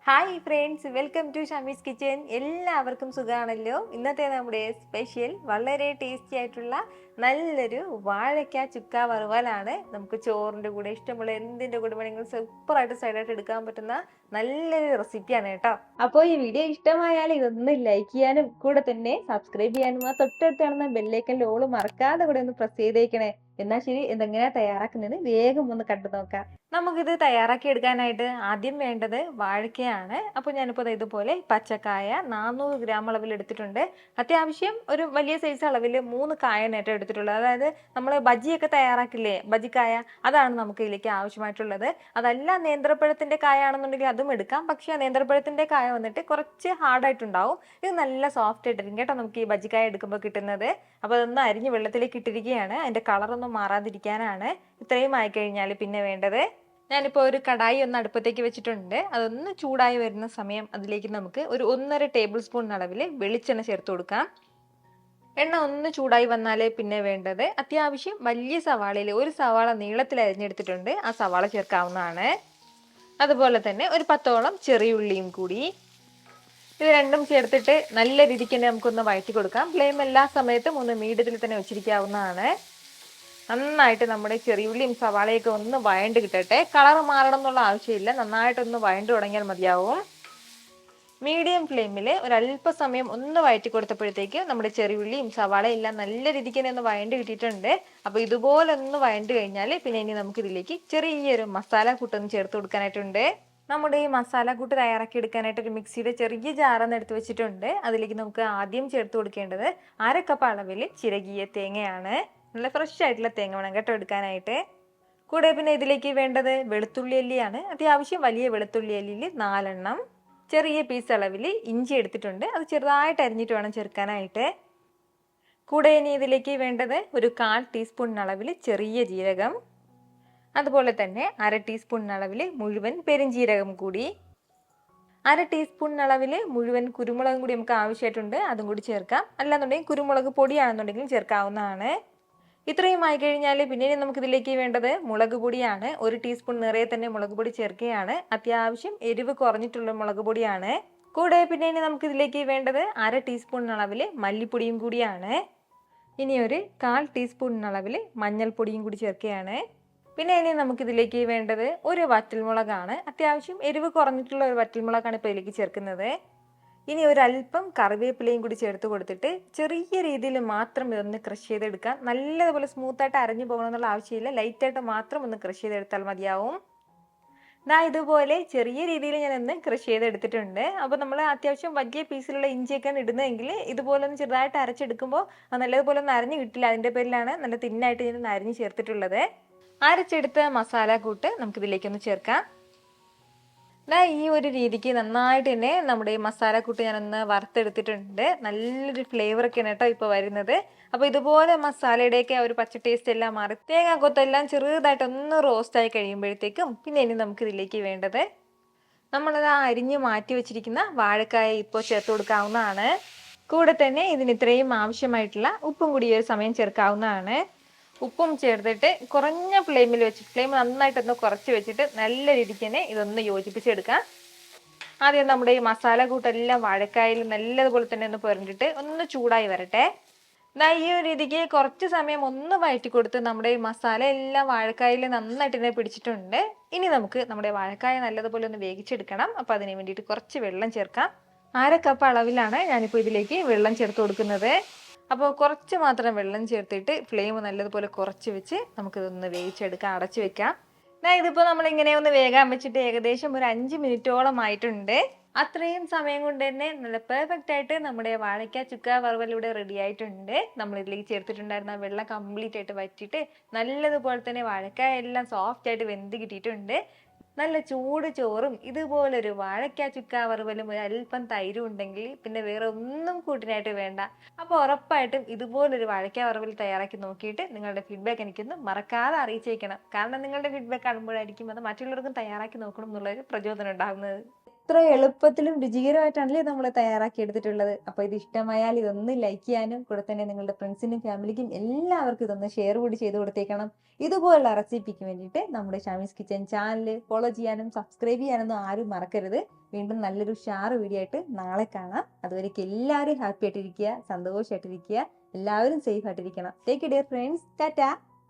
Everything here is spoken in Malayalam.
Hi friends, welcome to Shami's kitchen. എല്ലാവർക്കും സുഖമാണല്ലോ. ഇന്നത്തെ നമ്മുടെ സ്പെഷ്യൽ വളരെ ടേസ്റ്റി ആയിട്ടുള്ള നല്ലൊരു വാഴയ്ക്ക ചുക്ക വറുവലാണ്. നമുക്ക് ചോറിൻ്റെ കൂടെ ഇഷ്ടമുള്ള എന്തിൻ്റെ കൂടെ വേണമെങ്കിലും സൂപ്പറായിട്ട് സൈഡായിട്ട് എടുക്കാൻ പറ്റുന്ന നല്ലൊരു റെസിപ്പിയാണ് കേട്ടോ. അപ്പോൾ ഈ വീഡിയോ ഇഷ്ടമായാൽ ഇതൊന്ന് ലൈക്ക് ചെയ്യാനും കൂടെ തന്നെ സബ്സ്ക്രൈബ് ചെയ്യാനും ആ തൊട്ടടുത്ത് കാണുന്ന ബെല്ലൈക്കൻ്റെ ഓള് മറക്കാതെ കൂടെ ഒന്ന് പ്രസ് ചെയ്തേക്കണേ. എന്നാൽ ശരി, ഇതെങ്ങനെയാണ് തയ്യാറാക്കുന്നത് വേഗം ഒന്ന് കണ്ടു നോക്കാം. നമുക്കിത് തയ്യാറാക്കി എടുക്കാനായിട്ട് ആദ്യം വേണ്ടത് വാഴയ്ക്കയാണ്. അപ്പോൾ ഞാനിപ്പോൾ ഇതുപോലെ പച്ചക്കായ 400 ഗ്രാം അളവിൽ എടുത്തിട്ടുണ്ട്. അത്യാവശ്യം ഒരു വലിയ സൈസ് അളവിൽ 3 കായാണ് ഏറ്റവും എടുത്തിട്ടുള്ളത്. അതായത് നമ്മൾ ബജിയൊക്കെ തയ്യാറാക്കില്ലേ, ബജിക്കായ, അതാണ് നമുക്ക് ഇതിലേക്ക് ആവശ്യമായിട്ടുള്ളത്. അതല്ല നേന്ത്രപ്പഴത്തിൻ്റെ കായ ആണെന്നുണ്ടെങ്കിൽ അതും എടുക്കാം. പക്ഷേ നേന്ത്രപ്പഴത്തിൻ്റെ കായ വന്നിട്ട് കുറച്ച് ഹാർഡായിട്ടുണ്ടാവും. ഇത് നല്ല സോഫ്റ്റ് ആയിട്ടിരിക്കും കേട്ടോ നമുക്ക് ഈ ബജിക്കായ എടുക്കുമ്പോൾ കിട്ടുന്നത്. അപ്പോൾ അതൊന്ന് അരിഞ്ഞ് വെള്ളത്തിലേക്ക് ഇട്ടിരിക്കുകയാണ്. അതിൻ്റെ കളറൊന്നും മാറാതിരിക്കാനാണ്. ഇത്രയും ആയിക്കഴിഞ്ഞാൽ പിന്നെ വേണ്ടത്, ഞാനിപ്പോൾ ഒരു കടായി ഒന്ന് അടുപ്പത്തേക്ക് വെച്ചിട്ടുണ്ട്. അതൊന്ന് ചൂടായി വരുന്ന സമയം അതിലേക്ക് നമുക്ക് ഒരു 1.5 ടേബിൾ സ്പൂൺ അളവിൽ വെളിച്ചെണ്ണ ചേർത്ത് കൊടുക്കാം. എണ്ണ ഒന്ന് ചൂടായി വന്നാലേ പിന്നെ വേണ്ടത്, അത്യാവശ്യം വലിയ സവാളയിൽ ഒരു സവാള നീളത്തിൽ അരിഞ്ഞെടുത്തിട്ടുണ്ട്, ആ സവാള ചേർക്കാവുന്നതാണ്. അതുപോലെ തന്നെ ഒരു 10ഓളം ചെറിയ ഉള്ളിയും കൂടി. ഇത് രണ്ടും ചേർത്തിട്ട് നല്ല രീതിക്ക് തന്നെ നമുക്കൊന്ന് വഴറ്റി കൊടുക്കാം. ഫ്ലെയിം എല്ലാ സമയത്തും ഒന്ന് മീഡിയത്തിൽ തന്നെ വെച്ചിരിക്കാവുന്നതാണ്. നന്നായിട്ട് നമ്മുടെ ചെറിയുള്ളിയും സവാളയൊക്കെ ഒന്ന് വഴണ്ട് കിട്ടട്ടെ. കളർ മാറണം എന്നുള്ള ആവശ്യമില്ല, നന്നായിട്ടൊന്ന് വഴണ്ട് തുടങ്ങിയാൽ മതിയാവും. മീഡിയം ഫ്ലെയിമിൽ ഒരല്പസമയം ഒന്ന് വഴറ്റി കൊടുത്തപ്പോഴത്തേക്ക് നമ്മുടെ ചെറിയുള്ളിയും സവാളയും എല്ലാം നല്ല രീതിക്ക് തന്നെ ഒന്ന് വഴണ്ട് കിട്ടിയിട്ടുണ്ട്. അപ്പോൾ ഇതുപോലെ ഒന്ന് വഴണ്ട് കഴിഞ്ഞാൽ പിന്നെ ഇനി നമുക്കിതിലേക്ക് ചെറിയൊരു മസാല കൂട്ടൊന്ന് ചേർത്ത് കൊടുക്കാനായിട്ടുണ്ട്. നമ്മുടെ ഈ മസാല കൂട്ട് തയ്യാറാക്കി എടുക്കാനായിട്ട് ഒരു മിക്സിയുടെ ചെറിയ ജാറൊന്ന് എടുത്ത് വെച്ചിട്ടുണ്ട്. അതിലേക്ക് നമുക്ക് ആദ്യം ചേർത്ത് കൊടുക്കേണ്ടത് 1/2 കപ്പ് അളവിൽ ചിരകിയ തേങ്ങയാണ്. നല്ല ഫ്രഷ് ആയിട്ടുള്ള തേങ്ങ വേണം കേട്ടോ എടുക്കാനായിട്ട്. കൂടെ പിന്നെ ഇതിലേക്ക് വേണ്ടത് വെളുത്തുള്ളി അല്ലിയാണ്. അത്യാവശ്യം വലിയ വെളുത്തുള്ളി അല്ലിയിൽ 4 എണ്ണം. ചെറിയ പീസ് അളവിൽ ഇഞ്ചി എടുത്തിട്ടുണ്ട്, അത് ചെറുതായിട്ട് അരിഞ്ഞിട്ട് വേണം ചേർക്കാനായിട്ട്. കൂടെ ഇനി ഇതിലേക്ക് വേണ്ടത് ഒരു 1/4 ടീസ്പൂൺ അളവിൽ ചെറിയ ജീരകം, അതുപോലെ തന്നെ 1/2 ടീസ്പൂൺ അളവിൽ മുഴുവൻ പെരുംജീരകം കൂടി, 1/2 ടീസ്പൂൺ അളവിൽ മുഴുവൻ കുരുമുളകും കൂടി നമുക്ക് ആവശ്യമായിട്ടുണ്ട്, അതും കൂടി ചേർക്കാം. അല്ലാന്നുണ്ടെങ്കിൽ കുരുമുളക് പൊടിയാണെന്നുണ്ടെങ്കിലും ചേർക്കാവുന്നതാണ്. ഇത്രയും ആയി കഴിഞ്ഞാൽ പിന്നെ നമുക്കിതിലേക്ക് വേണ്ടത് മുളക് പൊടിയാണ്. 1 ടീസ്പൂൺ നിറയെ തന്നെ മുളക് പൊടി ചേർക്കുകയാണ്. അത്യാവശ്യം എരിവ് കുറഞ്ഞിട്ടുള്ള മുളക് പൊടിയാണ്. കൂടെ പിന്നെ നമുക്കിതിലേക്ക് വേണ്ടത് 1/2 ടീസ്പൂൺ അളവിൽ മല്ലിപ്പൊടിയും കൂടിയാണ്. ഇനി ഒരു 1/4 ടീസ്പൂൺ അളവിൽ മഞ്ഞൾപ്പൊടിയും കൂടി ചേർക്കുകയാണ്. പിന്നെ നമുക്കിതിലേക്ക് വേണ്ടത് ഒരു വറ്റൽമുളകാണ്. അത്യാവശ്യം എരിവ് കുറഞ്ഞിട്ടുള്ള ഒരു വറ്റൽമുളകാണ് ഇപ്പോൾ ഇതിലേക്ക് ചേർക്കുന്നത്. ഇനി ഒരല്പം കറിവേപ്പിലയും കൂടി ചേർത്ത് കൊടുത്തിട്ട് ചെറിയ രീതിയിൽ മാത്രം ഇതൊന്ന് ക്രഷ് ചെയ്തെടുക്കാം. നല്ലതുപോലെ സ്മൂത്തായിട്ട് അരഞ്ഞു പോകണമെന്നുള്ള ആവശ്യമില്ല, ലൈറ്റായിട്ട് മാത്രം ഒന്ന് ക്രഷ് ചെയ്തെടുത്താൽ മതിയാവും. ഇതുപോലെ ചെറിയ രീതിയിൽ ഞാനൊന്ന് ക്രഷ് ചെയ്തെടുത്തിട്ടുണ്ട്. അപ്പോൾ നമ്മൾ അത്യാവശ്യം വലിയ പീസിലുള്ള ഇഞ്ചിയൊക്കെയാണ് ഇടുന്നതെങ്കിൽ ഇതുപോലെ ഒന്ന് ചെറുതായിട്ട് അരച്ചെടുക്കുമ്പോൾ നല്ലതുപോലെ ഒന്ന് അരഞ്ഞു കിട്ടില്ല. അതിൻ്റെ പേരിലാണ് നല്ല തിന്നായിട്ട് ഞാൻ അരിഞ്ഞ് ചേർത്തിട്ടുള്ളത്. അരച്ചെടുത്ത മസാല കൂട്ട് നമുക്കിതിലേക്കൊന്ന് ചേർക്കാം. ഈ ഒരു രീതിക്ക് നന്നായിട്ട് തന്നെ നമ്മുടെ ഈ മസാലക്കൂട്ട് ഞാനൊന്ന് വറുത്തെടുത്തിട്ടുണ്ട്. നല്ലൊരു ഫ്ലേവറൊക്കെയാണ് കേട്ടോ ഇപ്പോൾ വരുന്നത്. അപ്പോൾ ഇതുപോലെ മസാലയുടെയൊക്കെ ഒരു പച്ച ടേസ്റ്റ് എല്ലാം മാറി തേങ്ങാക്കൊത്തെല്ലാം ചെറുതായിട്ടൊന്ന് റോസ്റ്റായി കഴിയുമ്പോഴത്തേക്കും പിന്നെ ഇനി നമുക്കിതിലേക്ക് വേണ്ടത് നമ്മളത് അരിഞ്ഞ് മാറ്റി വെച്ചിരിക്കുന്ന വാഴക്കായ ഇപ്പോൾ ചേർത്ത് കൊടുക്കാവുന്നതാണ്. കൂടെ തന്നെ ഇതിന് ഇത്രയും ആവശ്യമായിട്ടുള്ള ഉപ്പും കൂടി ഒരു സമയം ചേർക്കാവുന്നതാണ്. ഉപ്പും ചേർത്തിട്ട് കുറഞ്ഞ ഫ്ലെയിമിൽ വെച്ച് ഫ്ലെയിം നന്നായിട്ടൊന്ന് കുറച്ച് വെച്ചിട്ട് നല്ല രീതിക്ക് തന്നെ ഇതൊന്ന് യോജിപ്പിച്ചെടുക്കാം. ആദ്യം നമ്മുടെ ഈ മസാല കൂട്ടെല്ലാം വാഴക്കായയിൽ നല്ലതുപോലെ തന്നെ ഒന്ന് പുരണ്ടിട്ട് ഒന്ന് ചൂടായി വരട്ടെ. ഈ ഒരു രീതിക്ക് കുറച്ച് സമയം ഒന്ന് വഴറ്റി കൊടുത്ത് നമ്മുടെ ഈ മസാല എല്ലാം വാഴക്കായയിൽ നന്നായിട്ട് തന്നെ പിടിച്ചിട്ടുണ്ട്. ഇനി നമുക്ക് നമ്മുടെ വാഴക്കായ നല്ലതുപോലെ ഒന്ന് വേവിച്ചെടുക്കണം. അപ്പോൾ അതിന് വേണ്ടിയിട്ട് കുറച്ച് വെള്ളം ചേർക്കാം. 1/2 കപ്പ് അളവിലാണ് ഞാനിപ്പോൾ ഇതിലേക്ക് വെള്ളം ചേർത്ത് കൊടുക്കുന്നത്. അപ്പോൾ കുറച്ച് മാത്രം വെള്ളം ചേർത്തിട്ട് ഫ്ലെയിം നല്ലതുപോലെ കുറച്ച് വെച്ച് നമുക്കിതൊന്ന് വേവിച്ചെടുക്കാം, അടച്ചു വെക്കാം. ഇതിപ്പോൾ നമ്മളിങ്ങനെ ഒന്ന് വേഗം വെച്ചിട്ട് ഏകദേശം ഒരു 5 മിനിറ്റോളം ആയിട്ടുണ്ട്. അത്രയും സമയം കൊണ്ട് തന്നെ നല്ല പെർഫെക്റ്റ് ആയിട്ട് നമ്മുടെ വാഴയ്ക്ക ചുക്ക വറുവലിവിടെ റെഡി ആയിട്ടുണ്ട്. നമ്മളിതിലേക്ക് ചേർത്തിട്ടുണ്ടായിരുന്ന വെള്ളം കംപ്ലീറ്റ് ആയിട്ട് വറ്റിയിട്ട് നല്ലതുപോലെ തന്നെ വാഴക്കായ എല്ലാം സോഫ്റ്റ് ആയിട്ട് വെന്ത് കിട്ടിയിട്ടുണ്ട്. നല്ല ചൂട് ചോറും ഇതുപോലൊരു വാഴയ്ക്ക ചുക്ക വറുവലും ഒരല്പം തൈരും ഉണ്ടെങ്കിൽ പിന്നെ വേറെ ഒന്നും കൂട്ടിനായിട്ട് വേണ്ട. അപ്പോൾ ഉറപ്പായിട്ടും ഇതുപോലൊരു വാഴയ്ക്ക വറുവൽ തയ്യാറാക്കി നോക്കിയിട്ട് നിങ്ങളുടെ ഫീഡ്ബാക്ക് എനിക്കൊന്ന് മറക്കാതെ അറിയിച്ചേക്കണം. കാരണം നിങ്ങളുടെ ഫീഡ്ബാക്ക് കാണുമ്പോഴായിരിക്കും അത് മറ്റുള്ളവർക്കും തയ്യാറാക്കി നോക്കണം എന്നുള്ളൊരു പ്രചോദനം ഉണ്ടാകുന്നത്. എത്ര എളുപ്പത്തിലും രുചികരമായിട്ടാണല്ലേ നമ്മൾ തയ്യാറാക്കി എടുത്തിട്ടുള്ളത്. അപ്പോൾ ഇത് ഇഷ്ടമായാൽ ഇതൊന്ന് ലൈക്ക് ചെയ്യാനും കൂടെ തന്നെ നിങ്ങളുടെ ഫ്രണ്ട്സിനും ഫാമിലിക്കും എല്ലാവർക്കും ഇതൊന്ന് ഷെയർ കൂടി ചെയ്ത് കൊടുത്തേക്കണം. ഇതുപോലുള്ള റെസിപ്പിക്ക് വേണ്ടിയിട്ട് നമ്മുടെ ഷമീസ് കിച്ചൻ ചാനൽ ഫോളോ ചെയ്യാനും സബ്സ്ക്രൈബ് ചെയ്യാനൊന്നും ആരും മറക്കരുത്. വീണ്ടും നല്ലൊരു ഷാറ് വീഡിയോ ആയിട്ട് നാളെ കാണാം. അതുവരേക്കും എല്ലാവരും ഹാപ്പി ആയിട്ടിരിക്കുക, സന്തോഷമായിട്ടിരിക്കുക, എല്ലാവരും സേഫ് ആയിട്ടിരിക്കണം. Take care friends. ടാറ്റാ.